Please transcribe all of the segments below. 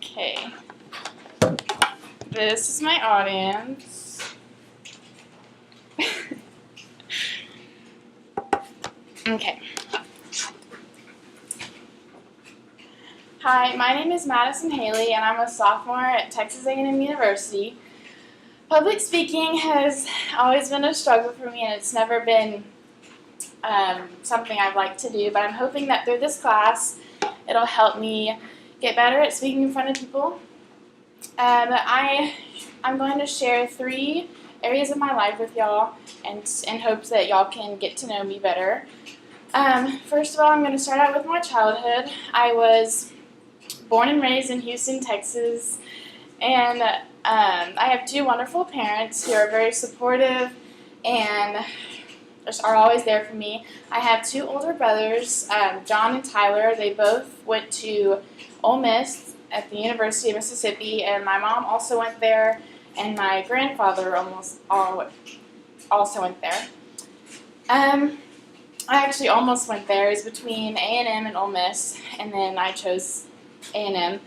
Okay. This is my audience. Okay. Hi, my name is Madison Haley, and I'm a sophomore at Texas A&M University. Public speaking has always been a struggle for me, and it's never been something I've liked to do, but I'm hoping that through this class, it'll help me get better at speaking in front of people. I'm going to share 3 areas of my life with y'all and in hopes that y'all can get to know me better. First of all, I'm going to start out with my childhood. I was born and raised in Houston, Texas, and I have 2 wonderful parents who are very supportive and are always there for me. I have 2 older brothers, John and Tyler. They both went to Ole Miss at the University of Mississippi, and my mom also went there, and my grandfather also went there. I actually almost went there. It was between A&M and Ole Miss, and then I chose A&M.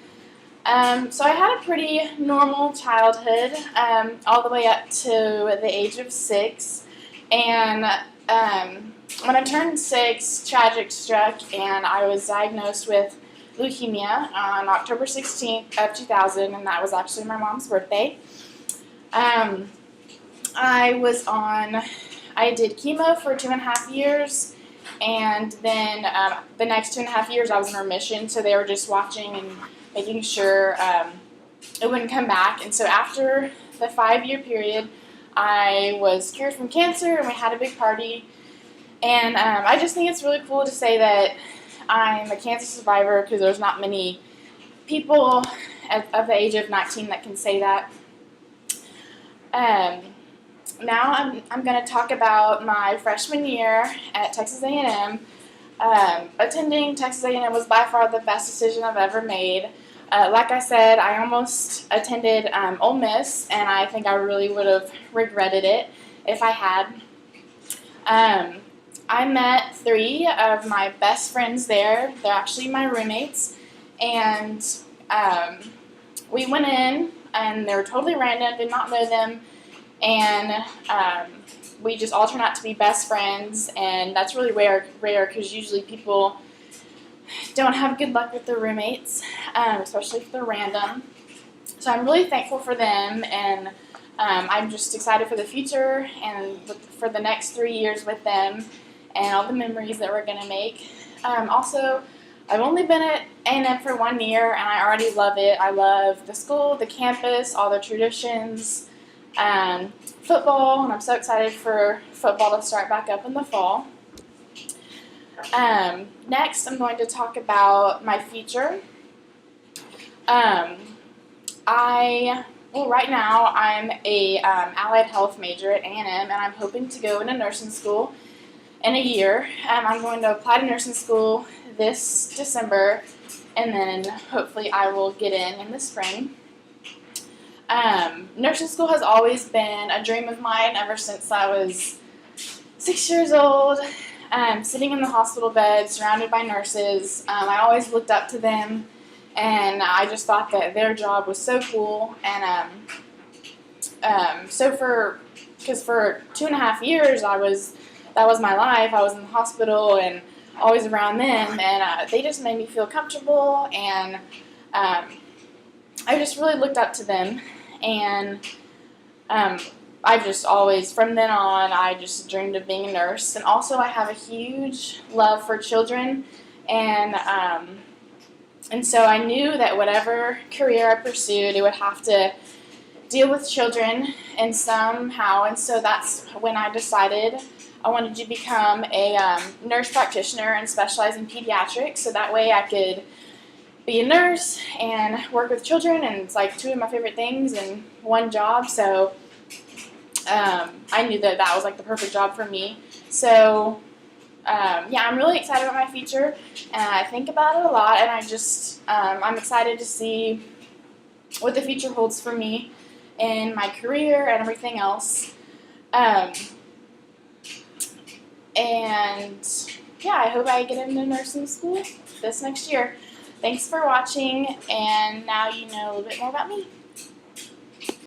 So I had a pretty normal childhood all the way up to the age of 6. And when I turned 6, tragic struck, and I was diagnosed with leukemia on October 16th of 2000, and that was actually my mom's birthday. I did chemo for 2.5 years, and then the next 2.5 years I was in remission, so they were just watching and making sure it wouldn't come back. And so after the 5-year period, I was cured from cancer, and we had a big party. And I just think it's really cool to say that I'm a cancer survivor, because there's not many people of the age of 19 that can say that. Now I'm going to talk about my freshman year at Texas A&M. Attending Texas A&M was by far the best decision I've ever made. Like I said, I almost attended Ole Miss, and I think I really would have regretted it if I had. I met 3 of my best friends there. They're actually my roommates, and we went in, and they were totally random, did not know them, and we just all turned out to be best friends, and that's really rare because usually people don't have good luck with their roommates, especially if they're random. So I'm really thankful for them, and I'm just excited for the future and for the next 3 years with them and all the memories that we're going to make. Also, I've only been at A&M for 1 year, and I already love it. I love the school, the campus, all the traditions, football, and I'm so excited for football to start back up in the fall. Next, I'm going to talk about my future. Right now, I'm a allied health major at A&M, and I'm hoping to go into nursing school in a year. I'm going to apply to nursing school this December, and then hopefully I will get in the spring. Nursing school has always been a dream of mine ever since I was 6 years old. Sitting in the hospital bed, surrounded by nurses. I always looked up to them, and I just thought that their job was so cool. And because for 2.5 years that was my life. I was in the hospital and always around them, and they just made me feel comfortable, and I just really looked up to them, and I just always, from then on, I just dreamed of being a nurse. And also I have a huge love for children, and so I knew that whatever career I pursued, it would have to deal with children in somehow, and so that's when I decided I wanted to become a nurse practitioner and specialize in pediatrics, so that way I could be a nurse and work with children, and it's like 2 of my favorite things in one job, so I knew that was like the perfect job for me. So I'm really excited about my future, and I think about it a lot, and I'm excited to see what the future holds for me in my career and everything else. I hope I get into nursing school this next year. Thanks for watching, and now you know a little bit more about me.